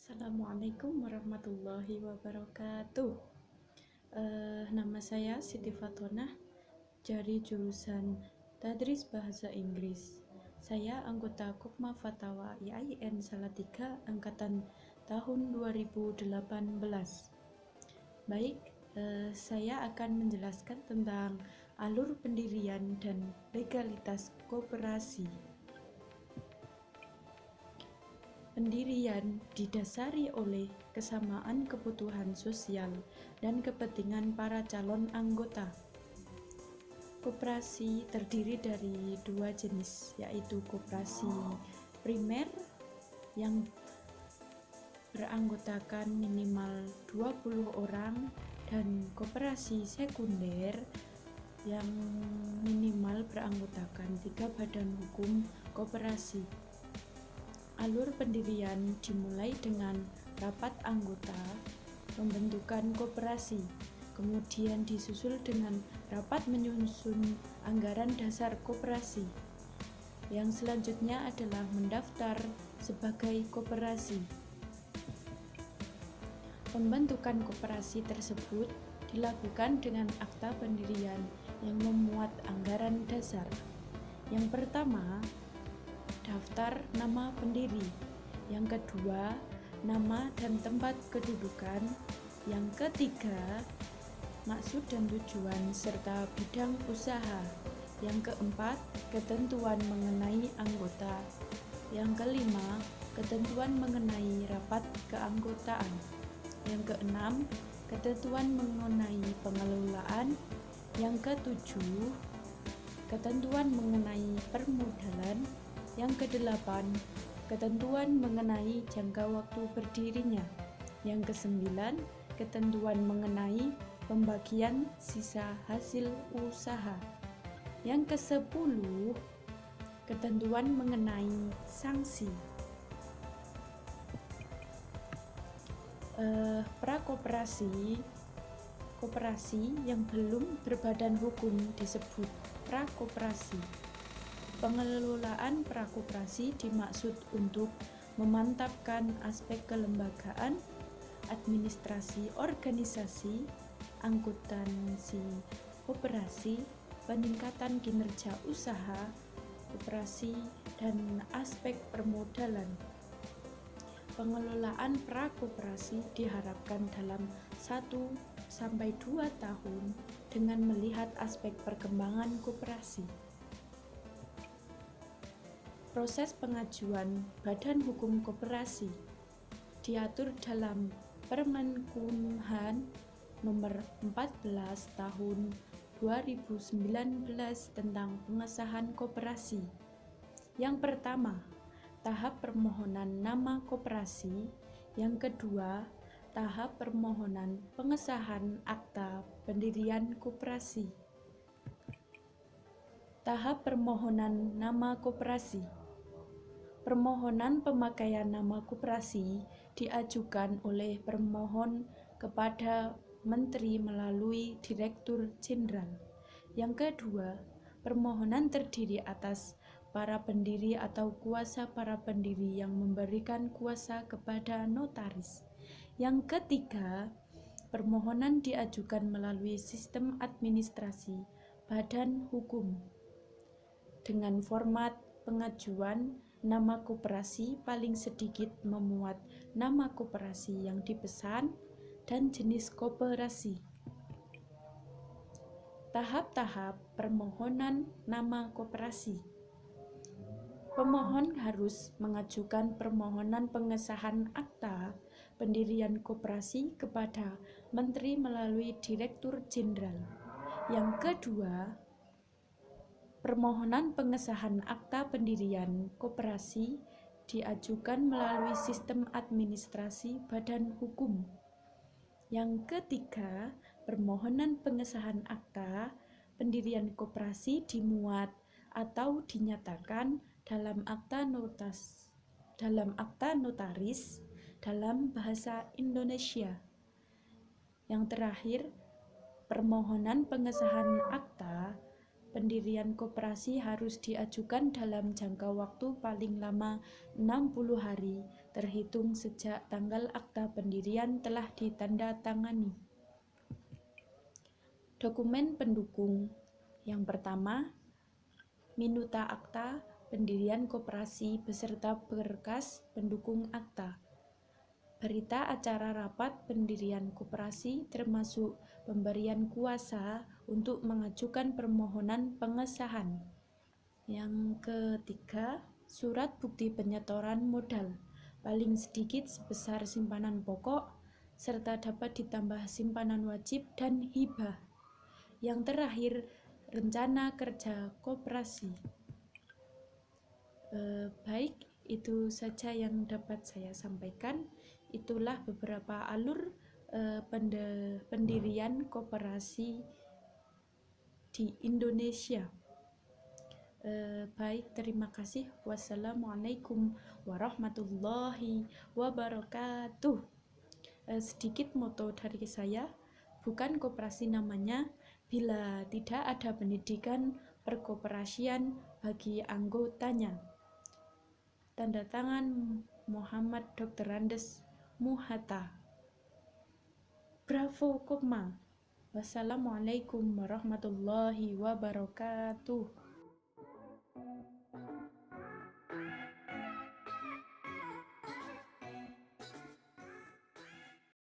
Assalamualaikum warahmatullahi wabarakatuh. Nama saya Siti Fatonah dari jurusan Tadris Bahasa Inggris. Saya anggota Kopma Fatawa IAIN Salatiga angkatan tahun 2018. Baik, saya akan menjelaskan tentang alur pendirian dan legalitas koperasi. Pendirian didasari oleh kesamaan kebutuhan sosial dan kepentingan para calon anggota. Koperasi terdiri dari dua jenis, yaitu koperasi primer yang beranggotakan minimal 20 orang dan koperasi sekunder yang minimal beranggotakan 3 badan hukum koperasi. Alur pendirian dimulai dengan rapat anggota pembentukan koperasi, kemudian disusul dengan rapat menyusun anggaran dasar koperasi. Yang selanjutnya adalah mendaftar sebagai koperasi. Pembentukan koperasi tersebut dilakukan dengan akta pendirian yang memuat anggaran dasar. Yang pertama, daftar nama pendiri. Yang kedua, nama dan tempat kedudukan. Yang ketiga, maksud dan tujuan serta bidang usaha. Yang keempat, ketentuan mengenai anggota. Yang kelima, ketentuan mengenai rapat keanggotaan. Yang keenam, ketentuan mengenai pengelolaan. Yang ketujuh, ketentuan mengenai permodalan. Yang kedelapan, ketentuan mengenai jangka waktu berdirinya. Yang kesembilan, ketentuan mengenai pembagian sisa hasil usaha. Yang kesepuluh, ketentuan mengenai sanksi. Prakoperasi, koperasi yang belum berbadan hukum disebut prakoperasi. Pengelolaan prakoperasi dimaksud untuk memantapkan aspek kelembagaan, administrasi organisasi, akuntansi koperasi, peningkatan kinerja usaha koperasi, dan aspek permodalan. Pengelolaan prakoperasi diharapkan dalam 1-2 tahun dengan melihat aspek perkembangan koperasi. Proses pengajuan Badan Hukum Koperasi diatur dalam Permenkumham Nomor 14 Tahun 2019 tentang pengesahan koperasi. Yang pertama, tahap permohonan nama koperasi. Yang kedua, tahap permohonan pengesahan akta pendirian koperasi. Tahap permohonan nama koperasi. Permohonan pemakaian nama koperasi diajukan oleh permohon kepada Menteri melalui Direktur Jenderal. Yang kedua, permohonan terdiri atas para pendiri atau kuasa para pendiri yang memberikan kuasa kepada notaris. Yang ketiga, permohonan diajukan melalui sistem administrasi badan hukum dengan format pengajuan nama koperasi paling sedikit memuat nama koperasi yang dipesan dan jenis koperasi. Tahap-tahap permohonan nama koperasi. Pemohon harus mengajukan permohonan pengesahan akta pendirian koperasi kepada Menteri melalui Direktur Jenderal. Yang kedua, permohonan pengesahan akta pendirian koperasi diajukan melalui sistem administrasi badan hukum. Yang ketiga, permohonan pengesahan akta pendirian koperasi dimuat atau dinyatakan dalam akta notaris dalam bahasa Indonesia. Yang terakhir, permohonan pengesahan akta pendirian koperasi harus diajukan dalam jangka waktu paling lama 60 hari terhitung sejak tanggal akta pendirian telah ditandatangani. Dokumen pendukung. Yang pertama, Minuta Akta Pendirian Koperasi beserta berkas pendukung akta. Berita acara rapat pendirian koperasi termasuk pemberian kuasa untuk mengajukan permohonan pengesahan. Yang ketiga, surat bukti penyetoran modal paling sedikit sebesar simpanan pokok serta dapat ditambah simpanan wajib dan hibah. Yang terakhir, rencana kerja koperasi. Baik, itu saja yang dapat saya sampaikan. Itulah beberapa alur pendirian koperasi di Indonesia. Baik, terima kasih. Wassalamualaikum warahmatullahi wabarakatuh. Sedikit moto dari saya, bukan koperasi namanya bila tidak ada pendidikan perkoperasian bagi anggotanya. Tanda tangan Muhammad Dr. Andes Muhatta. Bravo Kopma. Wassalamualaikum warahmatullahi wabarakatuh.